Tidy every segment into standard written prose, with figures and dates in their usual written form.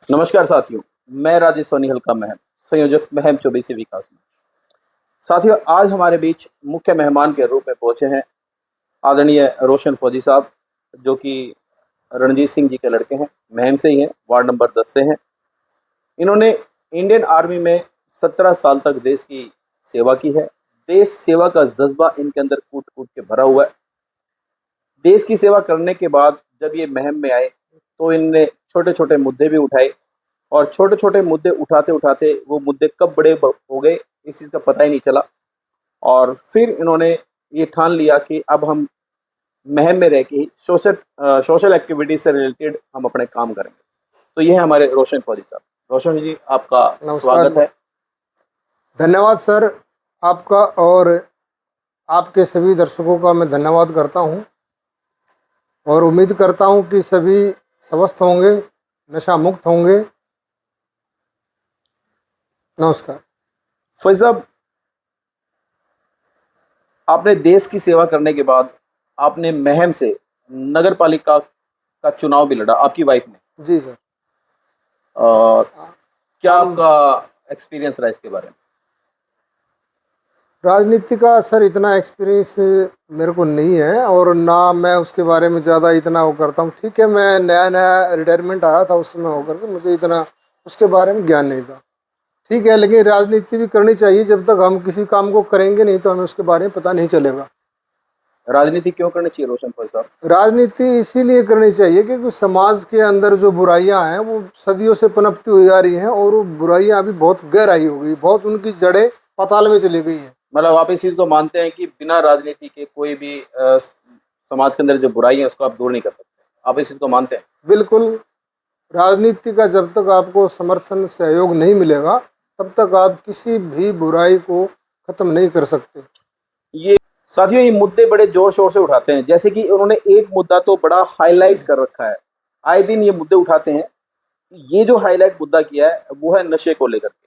नमस्कार साथियों, मैं राजेश सोनी हल्का महम, संयोजक महम 24 विकास में। साथियों, आज हमारे बीच मुख्य मेहमान के रूप में पहुंचे हैं आदरणीय रोशन फौजी साहब, जो कि रणजीत सिंह जी के लड़के हैं, महम से ही हैं, वार्ड नंबर 10 से हैं। इन्होंने इंडियन आर्मी में 17 साल तक देश की सेवा की है। देश सेवा का जज्बा इनके अंदर कूट कूट के भरा हुआ है। देश की सेवा करने के बाद जब ये महम में आए तो इनने छोटे छोटे मुद्दे भी उठाए, और छोटे छोटे मुद्दे उठाते उठाते वो मुद्दे कब बड़े हो गए इस चीज़ का पता ही नहीं चला। और फिर इन्होंने ये ठान लिया कि अब हम महम में रह के ही सोशल एक्टिविटीज से रिलेटेड हम अपने काम करेंगे। तो ये है हमारे रोशन फौजी साहब। रोशन जी, आपका स्वागत है। धन्यवाद सर आपका, और आपके सभी दर्शकों का मैं धन्यवाद करता हूं, और उम्मीद करता हूं कि सभी स्वस्थ होंगे, नशा मुक्त होंगे। नमस्कार। फौजी साहब, आपने देश की सेवा करने के बाद आपने महम से नगर पालिका का चुनाव भी लड़ा, आपकी वाइफ ने। जी सर। क्या आपका एक्सपीरियंस रहा इसके बारे में? राजनीति का सर इतना एक्सपीरियंस मेरे को नहीं है, और ना मैं उसके बारे में ज़्यादा इतना वो करता हूँ। ठीक है, मैं नया नया रिटायरमेंट आया था उस समय होकर के मुझे इतना उसके बारे में ज्ञान नहीं था। ठीक है, लेकिन राजनीति भी करनी चाहिए। जब तक हम किसी काम को करेंगे नहीं तो हमें उसके बारे में पता नहीं चलेगा। राजनीति क्यों करनी चाहिए रोशन फौजी साहब? राजनीति इसीलिए करनी चाहिए क्योंकि समाज के अंदर जो बुराइयां हैं वो सदियों से पनपती हुई आ रही हैं, और वो बुराइयां अभी बहुत गहराई हो गई, बहुत उनकी जड़ें पाताल में चली गई हैं। मतलब आप इस चीज को मानते हैं कि बिना राजनीति के कोई भी समाज के अंदर जो बुराई है उसको आप दूर नहीं कर सकते? आप इस चीज को मानते हैं? बिल्कुल। राजनीति का जब तक आपको समर्थन सहयोग नहीं मिलेगा तब तक आप किसी भी बुराई को खत्म नहीं कर सकते। ये साथियों, ये मुद्दे बड़े जोर शोर से उठाते हैं, जैसे कि उन्होंने एक मुद्दा तो बड़ा हाईलाइट कर रखा है। आए दिन ये मुद्दे उठाते हैं। ये जो हाईलाइट मुद्दा किया है वो है नशे को लेकर के।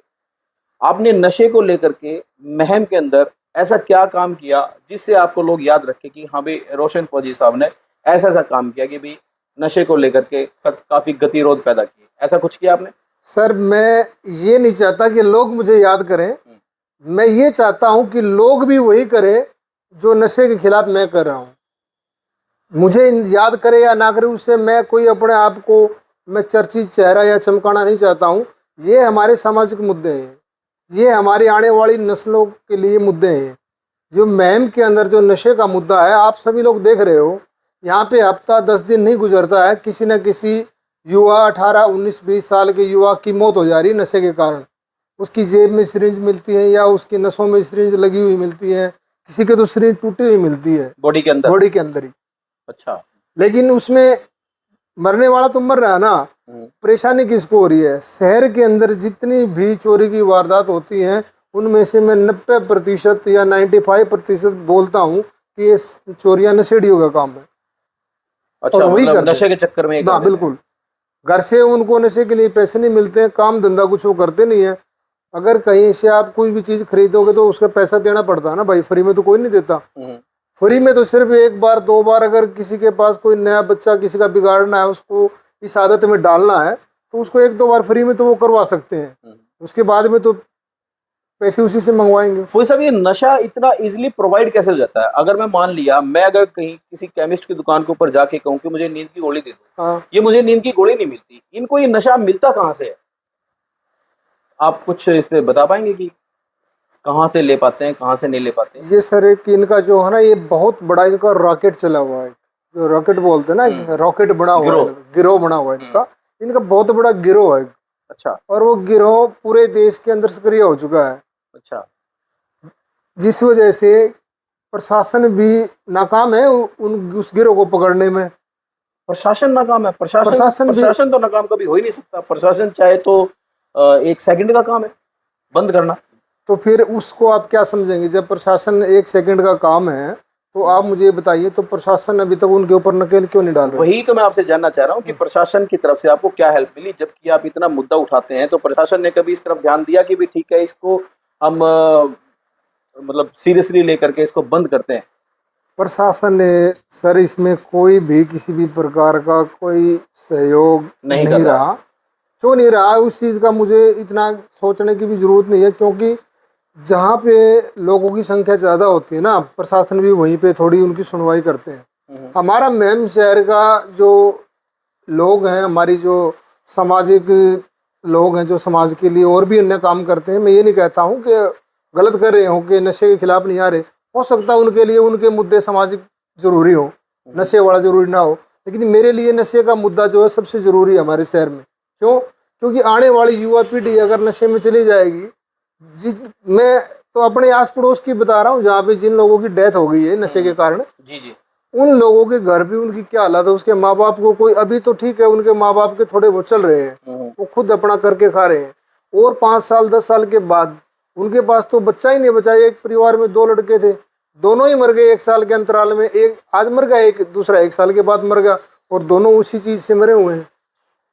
आपने नशे को लेकर के महम के अंदर ऐसा क्या काम किया जिससे आपको लोग याद रखें कि हाँ भाई, रोशन फौजी साहब ने ऐसा ऐसा काम किया कि भाई नशे को लेकर के काफी गतिरोध पैदा किए? ऐसा कुछ किया आपने? सर, मैं ये नहीं चाहता कि लोग मुझे याद करें, मैं ये चाहता हूं कि लोग भी वही करें जो नशे के खिलाफ मैं कर रहा हूं। मुझे याद करे या ना करे, उससे मैं कोई अपने आप को मैं चर्चित चेहरा या चमकाना नहीं चाहता हूं। ये हमारे सामाजिक मुद्दे हैं, ये हमारी आने वाली नस्लों के लिए मुद्दे हैं। जो महम के अंदर जो नशे का मुद्दा है, आप सभी लोग देख रहे हो, यहाँ पे हफ्ता 10 दिन नहीं गुजरता है किसी न किसी युवा 18, 19, 20 साल के युवा की मौत हो जा रही है नशे के कारण। उसकी जेब में सिरिंज मिलती है या उसकी नसों में सिरिंज लगी हुई मिलती है, किसी के तो सिरिंज टूटी हुई मिलती है बॉडी के अंदर ही। अच्छा, लेकिन उसमें मरने वाला तो मर रहा है ना, परेशानी किसको हो रही है? शहर के अंदर जितनी भी चोरी की वारदात होती हैं उनमें से मैं 90% या 95% बोलता हूँ कि ये चोरियां नशेड़ियों का काम है। अच्छा, मतलब नशे के चक्कर में? हाँ बिल्कुल। घर से उनको नशे के लिए पैसे नहीं मिलते हैं, काम धंधा कुछ वो करते नहीं है। अगर कहीं से आप कोई भी चीज खरीदोगे तो उसका पैसा देना पड़ता है ना भाई, फ्री में तो कोई नहीं देता। फ्री में तो सिर्फ एक बार दो बार, अगर किसी के पास कोई नया बच्चा किसी का बिगाड़ना है, उसको इस आदत में डालना है, तो उसको एक दो बार फ्री में तो वो करवा सकते हैं। उसके बाद में तो पैसे उसी से मंगवाएंगे। फौजी साहब, ये नशा इतना इजीली प्रोवाइड कैसे हो जाता है? अगर मैं मान लिया, मैं अगर कहीं किसी केमिस्ट की दुकान के ऊपर जाके कहूँ कि मुझे नींद की गोली दे दो, हाँ, ये मुझे नींद की गोली नहीं मिलती, इनको ये नशा मिलता कहाँ से है? आप कुछ इस पे बता पाएंगे कि कहाँ से ले पाते हैं, कहाँ से नहीं ले पाते? ये सर एक इनका जो है ना, ये बहुत बड़ा इनका रॉकेट चला हुआ है, जो रॉकेट बोलते हैं ना, रॉकेट बना हुआ है, गिरोह बना हुआ है इनका बहुत बड़ा गिरोह है। अच्छा। और वो गिरोह पूरे देश के अंदर सक्रिय हो चुका है। अच्छा। जिस वजह से प्रशासन भी नाकाम है उस गिरोह को पकड़ने में। प्रशासन नाकाम है? प्रशासन तो नाकाम कभी हो ही नहीं सकता। प्रशासन चाहे तो 1 सेकंड का काम है बंद करना। तो फिर उसको आप क्या समझेंगे? जब प्रशासन 1 सेकंड का काम है तो आप मुझे बताइए, तो प्रशासन अभी तक उनके ऊपर नकेल क्यों नहीं डाल रहा? वही तो मैं आपसे जानना चाह रहा हूँ कि प्रशासन की तरफ से आपको क्या हेल्प मिली? जबकि आप इतना मुद्दा उठाते हैं तो प्रशासन ने कभी इस तरफ ध्यान दिया कि भी ठीक है, इसको हम मतलब सीरियसली लेकर के इसको बंद करते हैं? प्रशासन ने सर इसमें कोई भी किसी भी प्रकार का कोई सहयोग नहीं रहा। क्यों नहीं रहा है उस चीज़ का मुझे इतना सोचने की भी जरूरत नहीं है, क्योंकि जहाँ पे लोगों की संख्या ज़्यादा होती है ना, प्रशासन भी वहीं पे थोड़ी उनकी सुनवाई करते हैं। हमारा महम शहर का जो लोग हैं, हमारी जो सामाजिक लोग हैं, जो समाज के लिए और भी अन्य काम करते हैं, मैं ये नहीं कहता हूँ कि गलत कर रहे हो कि नशे के खिलाफ नहीं आ रहे, हो सकता है उनके लिए उनके मुद्दे सामाजिक जरूरी हो, नशे वाला जरूरी ना हो, लेकिन मेरे लिए नशे का मुद्दा जो है सबसे ज़रूरी है हमारे शहर में। क्यों? क्योंकि आने वाली युवा पीढ़ी अगर नशे में चली जाएगी, जिस मैं तो अपने आस पड़ोस की बता रहा हूँ जहाँ पे जिन लोगों की डेथ हो गई है नशे के कारण, जी जी, उन लोगों के घर भी उनकी क्या हालत है। उसके माँ बाप को कोई, अभी तो ठीक है उनके माँ बाप के थोड़े बहुत चल रहे हैं, वो खुद अपना करके खा रहे हैं, और 5 साल 10 साल के बाद उनके पास तो बच्चा ही नहीं बचा। एक परिवार में 2 लड़के थे, दोनों ही मर गए 1 साल के अंतराल में, एक आज मर गया, एक दूसरा 1 साल के बाद मर गया, और दोनों उसी चीज से मरे हुए हैं।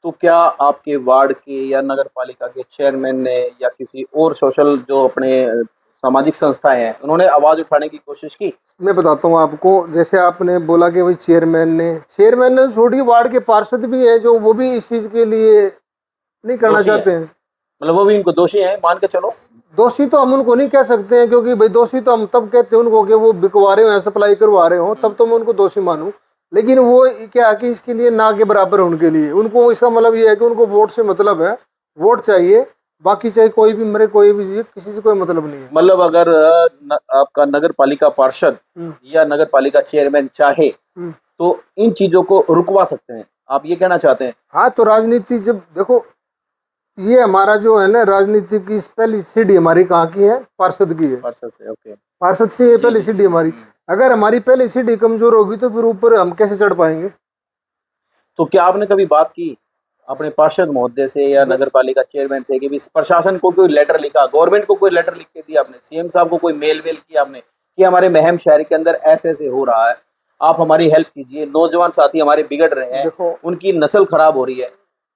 तो क्या आपके वार्ड के या नगर पालिका के चेयरमैन ने या किसी और सोशल जो अपने सामाजिक संस्थाएं हैं, उन्होंने आवाज उठाने की कोशिश की? मैं बताता हूँ आपको, जैसे आपने बोला कि भाई चेयरमैन ने छोटी वार्ड के पार्षद भी है जो वो भी इस चीज के लिए नहीं करना दोषी है। चाहते हैं। मतलब वो भी इनको दोषी हैं, मान के चलो। दोषी तो हम उनको नहीं कह सकते हैं, क्योंकि भाई दोषी तो हम तब कहते हैं उनको कि वो बिकवा रहे हो, सप्लाई करवा रहे हो, तब तो मैं उनको दोषी मानूं। लेकिन वो क्या कि इसके लिए ना के बराबर है उनके लिए, उनको इसका मतलब ये है कि उनको वोट से मतलब है, वोट चाहिए, बाकी चाहे कोई भी मरे कोई भी जिए, किसी से कोई मतलब नहीं है। मतलब अगर आपका नगर पालिका पार्षद या नगर पालिका चेयरमैन चाहे तो इन चीजों को रुकवा सकते हैं, आप ये कहना चाहते हैं? हाँ, तो राजनीति जब देखो, ये हमारा जो है ना राजनीति की पहली सीढ़ी हमारी कहाँ की है? पार्षद की है। पार्षद से, ओके, पार्षद से ये पहली सीढ़ी हमारी। अगर हमारी पहली सीढ़ी कमजोर होगी तो फिर ऊपर हम कैसे चढ़ पाएंगे? तो क्या आपने कभी बात की अपने पार्षद महोदय से या नगर पालिका चेयरमैन से कि भी प्रशासन को कोई लेटर लिखा, गवर्नमेंट को कोई लेटर लिख के दिया आपने, सीएम साहब को कोई मेल किया आपने कि हमारे महम शहर के अंदर ऐसे ऐसे हो रहा है, आप हमारी हेल्प कीजिए, नौजवान साथी हमारे बिगड़ रहे हैं, उनकी नस्ल खराब हो रही है?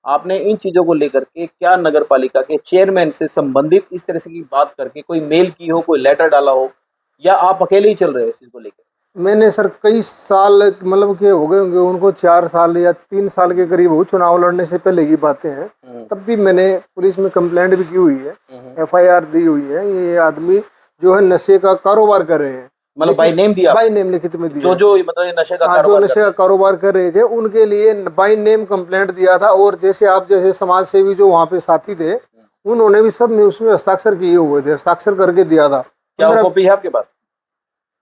आपने इन चीजों को लेकर के क्या नगर पालिका के चेयरमैन से संबंधित इस तरह से की बात करके कोई मेल की हो, कोई लेटर डाला हो, या आप अकेले ही चल रहे हो इस चीज को लेकर? मैंने सर कई साल, मतलब के हो गए होंगे उनको 4 साल या 3 साल के करीब हो, चुनाव लड़ने से पहले की बातें हैं। तब भी मैंने पुलिस में कंप्लेंट भी की हुई है, FIR दी हुई है। ये आदमी जो है नशे का कारोबार कर रहे हैं, मतलब बाय नेम दिया? बाय नेम लिखित में दिया। जो मतलब ये नशे का हाँ, जो नशे का कारोबार कर रहे थे उनके लिए बाय नेम कंप्लेंट दिया था। और जैसे आप जैसे समाज सेवी जो वहाँ पे साथी थे, उन्होंने भी सब में उसमें हस्ताक्षर किए हुए थे, हस्ताक्षर करके दिया था। क्या कॉपी है आपके पास?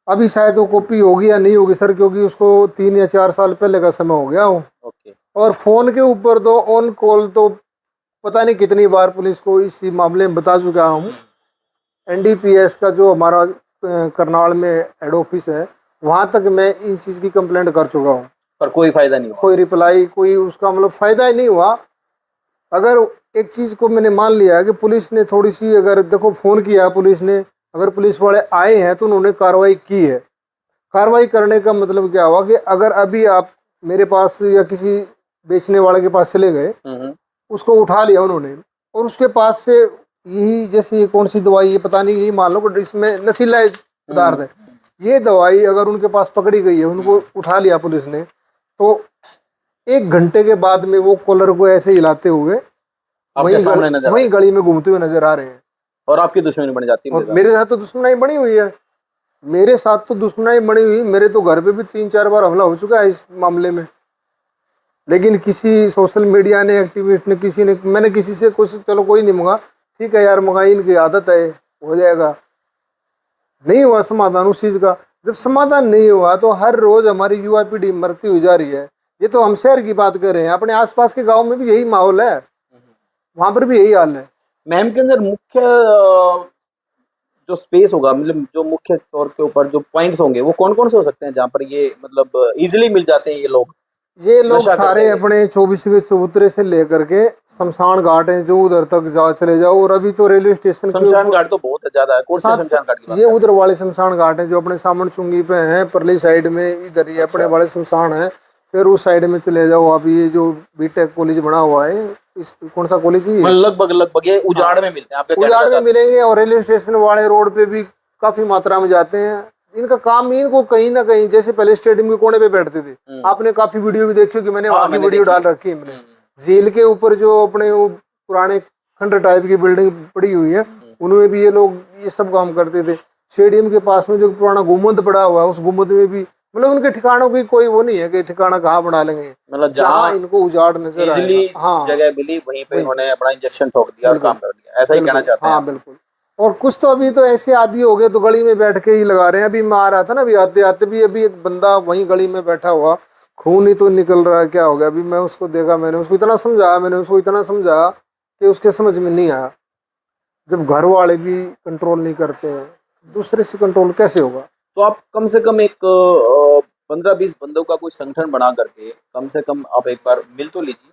अभी शायद वो कॉपी होगी या नहीं होगी सर, क्योंकि उसको 3 या 4 साल पहले का समय हो गया हो। ओके। और फोन के ऊपर तो ऑन कॉल तो पता नहीं कितनी बार पुलिस को इस मामले में बता चुका हूँ। NDPS का जो हमारा करनाल में हेड ऑफिस है, वहाँ तक मैं इन चीज़ की कंप्लेंट कर चुका हूँ, पर कोई फायदा नहीं हुआ, कोई रिप्लाई, कोई उसका मतलब फायदा ही नहीं हुआ। अगर एक चीज़ को मैंने मान लिया है कि पुलिस ने थोड़ी सी, अगर देखो फ़ोन किया पुलिस ने, अगर पुलिस वाले आए हैं तो उन्होंने कार्रवाई की है। कार्रवाई करने का मतलब क्या हुआ कि अगर अभी आप मेरे पास या किसी बेचने वाले के पास चले गए, उसको उठा लिया उन्होंने, और उसके पास से यही, जैसे ये कौन सी दवाई, ये पता नहीं, यही मान लो बट इसमें नशीला पदार्थ है, ये दवाई अगर उनके पास पकड़ी गई है, उनको उठा लिया पुलिस ने, तो 1 घंटे के बाद में वो कॉलर को ऐसे हिलाते हुए वही गली में घूमते हुए नजर आ रहे हैं। और आपकी दुश्मनी बन जाती है? और मेरे साथ तो दुश्मनी बनी हुई है, मेरे साथ तो दुश्मनी बनी हुई। मेरे तो घर पे भी 3-4 बार हमला हो चुका है इस मामले में, लेकिन किसी सोशल मीडिया ने, एक्टिविस्ट ने, किसी ने, मैंने किसी से कुछ, चलो कोई नहीं मंगा, ठीक है यार मंगाई, इनकी आदत है, हो जाएगा। नहीं हुआ समाधान उस चीज़ का। जब समाधान नहीं हुआ तो हर रोज हमारी युवा पीढ़ी मरती हुई जा रही है। ये तो हम शहर की बात कर रहे हैं, अपने आसपास के गाँव में भी यही माहौल है, वहाँ पर भी यही हाल है। मैम के अंदर मुख्य जो स्पेस होगा, मतलब जो मुख्य तौर के ऊपर जो पॉइंट्स होंगे, वो कौन कौन से हो सकते हैं जहाँ पर ये मतलब इजीली मिल जाते हैं ये लोग सारे अपने 24 के चबूतरे से लेकर के शमशान घाट है जो उधर तक चले जाओ। और अभी तो रेलवे स्टेशन, शमशान घाट तो बहुत ज्यादा है। कौन सा शमशान घाट की बात? ये उधर वाले शमशान घाट है जो अपने सामन चुंगी पे है, परली साइड में, इधर ही अपने वाले शमशान है। फिर उस साइड में चले जाओ आप, ये जो बीटेक कॉलेज बना हुआ है, इस कौन सा कॉलेज है, लगभग ये उजाड़ में मिलते हैं, उजाड़ में मिलेंगे। और रेलवे स्टेशन वाले रोड पे भी काफी मात्रा में जाते हैं। इनका काम, इनको कहीं ना कहीं, जैसे पहले स्टेडियम के कोने पे बैठते थे, आपने काफी वीडियो भी देखी होगी, मैंने वहाँ की वीडियो डाल रखी है मैंने, जेल के ऊपर जो अपने वो पुराने खंडर टाइप की बिल्डिंग पड़ी हुई है, उनमें भी ये लोग ये सब काम करते थे। स्टेडियम के पास में जो पुराना गुम्बद पड़ा हुआ है, उस गुम्बद में भी मतलब उनके ठिकानों की कोई वो नहीं है कि ठिकाना कहाँ बना लेंगे, मतलब जहाँ जहाँ इनको उजाड़ नजर इजिली आएगा। हाँ जगह मिली वहीं पे वहीं इन्होंने अपना इंजेक्शन ठोक दिया और बिल्कुल काम कर दिया, ऐसा ही कहना बिल्कुल, चाहते हैं हाँ आप? बिल्कुल। और कुछ तो अभी तो ऐसे आदि हो गए तो गली में बैठ के ही लगा रहे हैं। अभी मैं आ रहा था ना, अभी आते आते भी अभी एक बंदा वहीं गली में बैठा हुआ, खून ही तो निकल रहा है, क्या हो गया? अभी मैं उसको देखा, मैंने उसको इतना समझाया कि उसके समझ में नहीं आया। जब घर वाले भी कंट्रोल नहीं करते हैं, दूसरे से कंट्रोल कैसे होगा? तो आप कम से कम एक 15-20 बंदों का कोई संगठन बना करके कम से कम आप एक बार मिल तो लीजिए,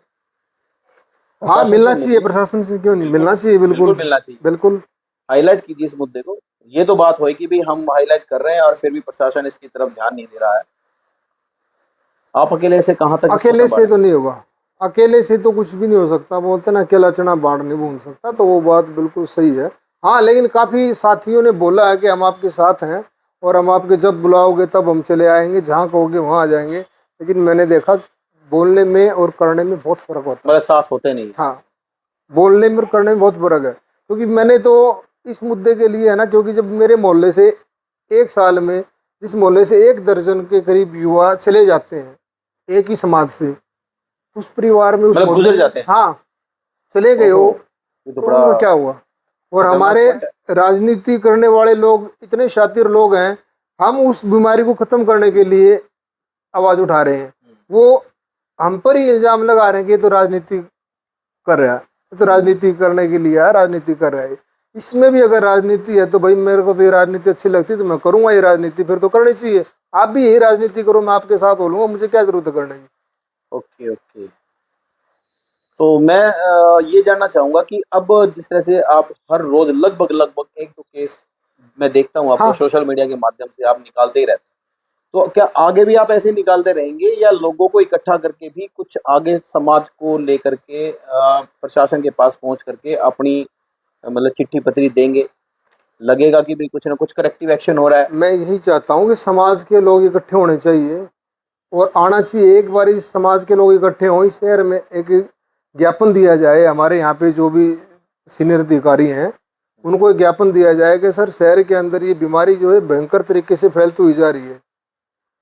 हाँ प्रशासन मिलना से चाहिए, मिलिए। प्रशासन से क्यों नहीं बिल्कुल, मिलना चाहिए, बिल्कुल बिल्कुल मिलना चाहिए। बिल्कुल। हाईलाइट कीजिए इस मुद्दे को। ये तो बात हुई कि भी हम हाईलाइट कर रहे हैं और फिर भी प्रशासन इसकी तरफ ध्यान नहीं दे रहा है। आप अकेले से कहाँ तक इसको अकेले से तो संभालेंगे? नहीं होगा, अकेले से तो कुछ भी नहीं हो सकता। बोलते ना अकेला चना बाढ़ नहीं भून सकता, तो वो बात बिल्कुल सही है। हाँ लेकिन काफी साथियों ने बोला है कि हम आपके साथ हैं और हम आपके जब बुलाओगे तब हम चले आएंगे, जहाँ कहोगे वहाँ आ जाएंगे। लेकिन मैंने देखा बोलने में और करने में बहुत फर्क होता है। मतलब साथ होते नहीं। हाँ, बोलने में और करने में बहुत फर्क है। क्योंकि मैंने तो इस मुद्दे के लिए है ना, क्योंकि जब मेरे मोहल्ले से एक साल में जिस मोहल्ले से 1 दर्जन के करीब युवा चले जाते हैं एक ही समाज से, उस परिवार में उस मतलब मोहल्ले गुजर में, जाते हैं। हाँ चले गए हो, ओहो, ये तो तो बड़ा उनका क्या हुआ? और खतरनाक हमारे पॉइंट है। राजनीति करने वाले लोग इतने शातिर लोग हैं, हम उस बीमारी को खत्म करने के लिए आवाज उठा रहे हैं। वो हम पर ही इल्जाम लगा रहे हैं कि ये तो राजनीति कर रहा है, ये तो राजनीति करने के लिए है, राजनीति कर रहा है। इसमें भी अगर राजनीति है तो भाई मेरे को तो ये राजनीति अच्छी लगती है तो मैं करूंगा ये राजनीति, फिर तो करनी चाहिए। आप भी यही राजनीति करो, मैं आपके साथ हो लूंगा, मुझे क्या जरूरत है करने की? Okay okay. तो मैं ये जानना चाहूंगा कि अब जिस तरह से आप हर रोज लगभग लगभग 1-2 केस मैं देखता हूँ आपको हाँ सोशल मीडिया के माध्यम से आप निकालते ही रहते हैं, तो क्या आगे भी आप ऐसे निकालते रहेंगे या लोगों को इकट्ठा करके भी कुछ आगे समाज को लेकर के प्रशासन के पास पहुंच करके अपनी मतलब चिट्ठी पत्री देंगे? लगेगा कि भाई कुछ ना कुछ करेक्टिव एक्शन हो रहा है। मैं यही चाहता हूँ कि समाज के लोग इकट्ठे होने चाहिए और आना चाहिए। एक बार इस समाज के लोग इकट्ठे हों, इस शहर में एक ज्ञापन दिया जाए। हमारे यहाँ पे जो भी सीनियर अधिकारी हैं उनको एक ज्ञापन दिया जाए कि सर शहर के अंदर ये बीमारी जो है भयंकर तरीके से फैलती हुई जा रही है।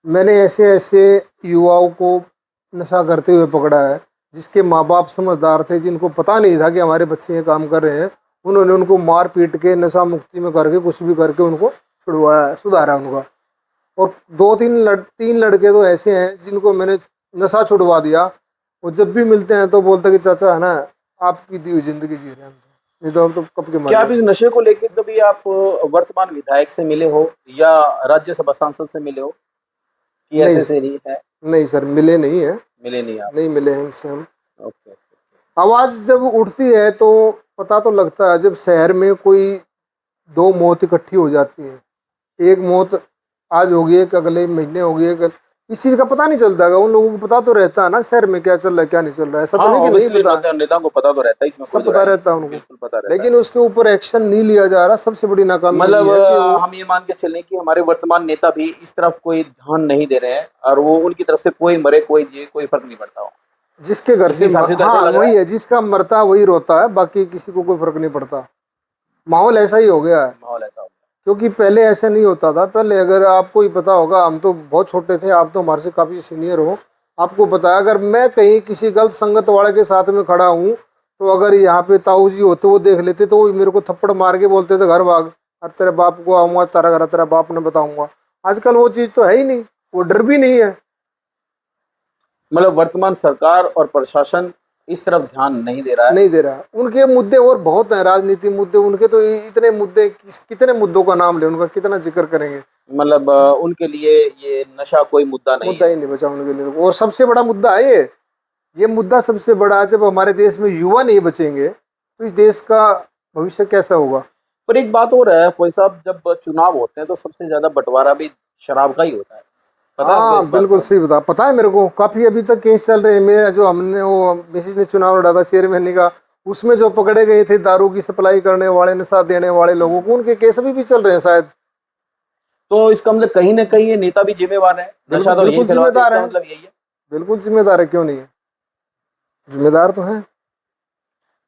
मैंने ऐसे ऐसे युवाओं को नशा करते हुए पकड़ा है जिसके माँ बाप समझदार थे, जिनको पता नहीं था कि हमारे बच्चे ये काम कर रहे हैं। उन्होंने उनको मार पीट के नशा मुक्ति में करके कुछ भी करके उनको छुड़वाया, सुधारा उनका। और 3 लड़के तो ऐसे हैं जिनको मैंने नशा छुड़वा दिया। वो जब भी मिलते हैं तो बोलते कि चाचा है ना, आपकी दी हुई जिंदगी जी रहे हैं हम तो, नहीं तो हम तो कब के मर क्या आप गए। इस नशे को लेकर कभी आप वर्तमान विधायक से मिले हो या राज्यसभा सांसद से मिले हो कि नहीं ऐसे ऐसे नहीं है? नहीं सर, मिले नहीं है, मिले नहीं आप? नहीं मिले हैं इनसे हम। ओके। आवाज जब उठती है तो पता तो लगता है। जब शहर में कोई 2 मौत इकट्ठी हो जाती है, एक मौत आज होगी, एक अगले महीने होगी, एक इस चीज का पता नहीं चलता है। उन लोगों को पता तो रहता है ना शहर में क्या चल रहा है क्या नहीं चल रहा है, ऐसा तो हाँ नहीं कि नहीं ऑब्वियसली पता, नेताओं को पता तो रहता है, इसमें कोई सब दो पता राय नहीं रहता है है, उनको। बिल्कुल पता रहता है। लेकिन उसके ऊपर एक्शन नहीं लिया जा रहा। सबसे बड़ी नाकामी मतलब यही है कि वो हम ये मान के चलें कि हमारे वर्तमान नेता भी इस तरफ कोई ध्यान नहीं दे रहे हैं और वो उनकी तरफ से कोई मरे कोई जिए कोई फर्क नहीं पड़ता हो। जिसके घर इस से हिसाब से तो ऐसा हाँ लग रहा वही है। है, जिसका मरता है वही रोता है, बाकी किसी को कोई फर्क नहीं पड़ता। माहौल ऐसा ही हो गया है। माहौल ऐसा हो क्योंकि पहले ऐसा नहीं होता था। पहले अगर आपको ही पता होगा, हम तो बहुत छोटे थे, आप तो हमारे से काफ़ी सीनियर हो, आपको पता है अगर मैं कहीं किसी गलत संगत वाले के साथ में खड़ा हूँ तो अगर यहाँ पे ताऊ जी होते वो देख लेते तो वो मेरे को थप्पड़ मार के बोलते थे घर भाग, और तेरे बाप को आऊँगा, तेरा घर तेरा बाप ने बताऊँगा। आजकल वो चीज़ तो है ही नहीं, वो डर भी नहीं है। मतलब वर्तमान सरकार और प्रशासन इस तरफ ध्यान नहीं दे रहा है। नहीं दे रहा। उनके मुद्दे और बहुत हैं, राजनीति मुद्दे उनके तो इतने मुद्दे, कितने मुद्दों का नाम ले, उनका कितना जिक्र करेंगे। मतलब उनके लिए ये नशा कोई मुद्दा नहीं मुद्दा है। ही नहीं बचा उनके लिए। और सबसे बड़ा मुद्दा है ये मुद्दा सबसे बड़ा है। जब हमारे देश में युवा नहीं बचेंगे तो इस देश का भविष्य कैसा होगा? पर एक बात और है फौजी साहब, जब चुनाव होते हैं तो सबसे ज्यादा बंटवारा भी शराब का ही होता है। पता है आपको हाँ इस बात बिल्कुल का? सही बता, पता है मेरे को। काफी अभी तक केस चल रहे हैं मेरे, जो हमने वो मिसिस ने चुनाव लड़ा था चेयरमैन का, उसमें जो पकड़े गए थे दारू की सप्लाई करने वाले, नशा देने वाले लोगों को, उनके केस अभी भी चल रहे हैं शायद। तो इसका मतलब कहीं ना कहीं ये नेता भी जिम्मेवार है। नशा तो यही बिल्कुल फैलाते हैं, जिम्मेदार इसका है, मतलब यही है। बिल्कुल जिम्मेदार है, क्यों नहीं है। जिम्मेदार तो हैं।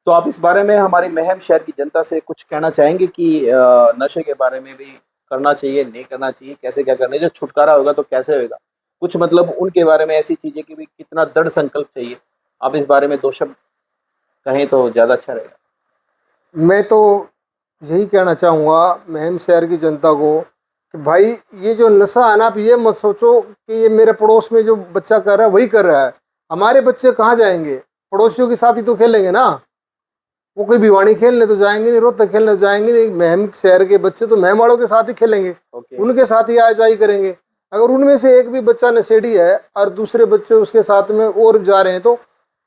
तो आप इस बारे में हमारी महम शहर की जनता से कुछ कहना चाहेंगे कि नशे के बारे में भी करना चाहिए, नहीं करना चाहिए, कैसे क्या करना है, जो छुटकारा होगा तो कैसे होगा, कुछ मतलब उनके बारे में ऐसी चीजें कि भी कितना दृढ़ संकल्प चाहिए, आप इस बारे में दो शब्द कहें तो ज्यादा अच्छा रहेगा। मैं तो यही कहना चाहूँगा महम शहर की जनता को कि भाई ये जो नशा है ना, आप ये मत सोचो कि ये मेरे पड़ोस में जो बच्चा कर रहा है वही कर रहा है। हमारे बच्चे कहाँ जाएंगे, पड़ोसियों के साथ ही तो खेलेंगे ना। वो कोई भिवानी खेलने तो जाएंगे नहीं, रोहतक खेलने तो जाएंगे नहीं। महम शहर के बच्चे तो महम वालों के साथ ही खेलेंगे, उनके साथ ही आ जाई करेंगे। अगर उनमें से एक भी बच्चा नशेड़ी है और दूसरे बच्चे उसके साथ में और जा रहे हैं तो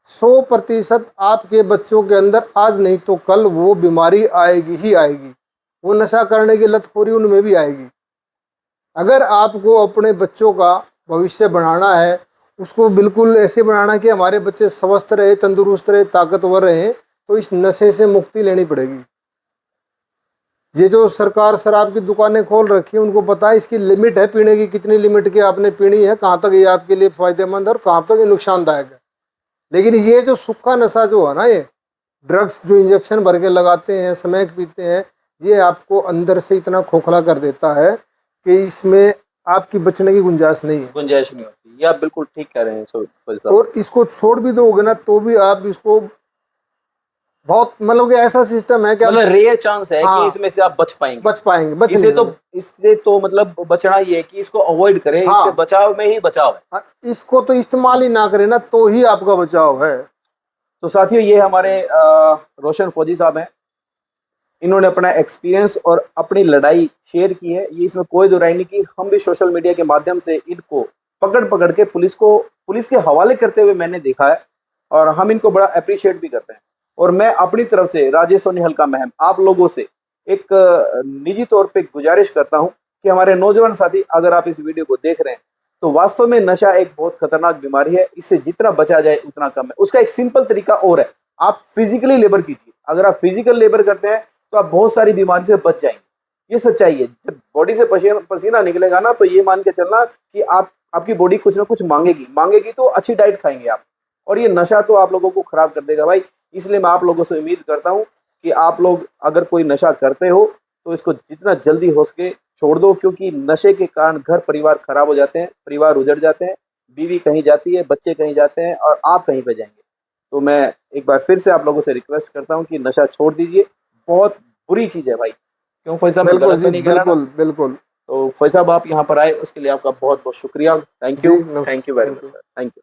100% आपके बच्चों के अंदर आज नहीं तो कल वो बीमारी आएगी ही आएगी, वो नशा करने की लतखोरी उनमें भी आएगी। अगर आपको अपने बच्चों का भविष्य बनाना है, उसको बिल्कुल ऐसे बनाना कि हमारे बच्चे स्वस्थ रहे, तंदुरुस्त रहे, ताकतवर रहे, तो इस नशे से मुक्ति लेनी पड़ेगी। ये जो सरकार शराब की दुकानें खोल रखी है, उनको पता है इसकी लिमिट है पीने की, कितनी लिमिट की आपने पीनी है, कहाँ तक ये आपके लिए फायदेमंद है और कहाँ तक ये नुकसानदायक है। लेकिन ये जो सूखा नशा जो है ना, ये ड्रग्स जो इंजेक्शन भर के लगाते हैं, स्मैक पीते हैं, ये आपको अंदर से इतना खोखला कर देता है कि इसमें आपकी बचने की गुंजाइश नहीं है, गुंजाइश नहीं होती। ये आप बिल्कुल ठीक कह रहे हैं। और इसको छोड़ भी दोगे ना तो भी आप इसको बहुत मतलब कि ऐसा सिस्टम है कि मतलब रेयर चांस है कि इसमें से आप बच पाएंगे। इससे तो मतलब बचना ये है कि इसको अवॉइड करें। इससे बचाव में ही बचाव है। इसको तो इस्तेमाल ही ना करें ना तो ही आपका बचाव है। तो साथियों, ये हमारे रोशन फौजी साहब हैं। इन्होंने अपना एक्सपीरियंस और अपनी लड़ाई शेयर की है। ये इसमें कोई दो राय नहीं कि हम भी सोशल मीडिया के माध्यम से इनको पकड़ के पुलिस के हवाले करते हुए मैंने देखा है, और हम इनको बड़ा अप्रिशिएट भी करते हैं। और मैं अपनी तरफ से राजेश सोनी हल्का महम आप लोगों से एक निजी तौर पे गुजारिश करता हूं कि हमारे नौजवान साथी, अगर आप इस वीडियो को देख रहे हैं तो वास्तव में नशा एक बहुत खतरनाक बीमारी है। इससे जितना बचा जाए उतना कम है। उसका एक सिंपल तरीका और है, आप फिजिकली लेबर कीजिए। अगर आप फिजिकल लेबर करते हैं तो आप बहुत सारी बीमारी से बच जाएंगे। ये सच्चाई है। जब बॉडी से पसीना निकलेगा ना, तो ये मान के चलना कि आपकी बॉडी कुछ ना कुछ मांगेगी तो अच्छी डाइट खाएंगे आप, और ये नशा तो आप लोगों को खराब कर देगा भाई। इसलिए मैं आप लोगों से उम्मीद करता हूं कि आप लोग अगर कोई नशा करते हो तो इसको जितना जल्दी हो सके छोड़ दो, क्योंकि नशे के कारण घर परिवार खराब हो जाते हैं, परिवार उजड़ जाते हैं, बीवी कहीं जाती है, बच्चे कहीं जाते हैं और आप कहीं पे जाएंगे। तो मैं एक बार फिर से आप लोगों से रिक्वेस्ट करता हूं कि नशा छोड़ दीजिए। बहुत बुरी चीज है भाई। क्यों फैज साहब? बिल्कुल। तो फैज साहब आप यहाँ पर आए उसके लिए आपका बहुत बहुत शुक्रिया। Thank you very much sir. Thank you.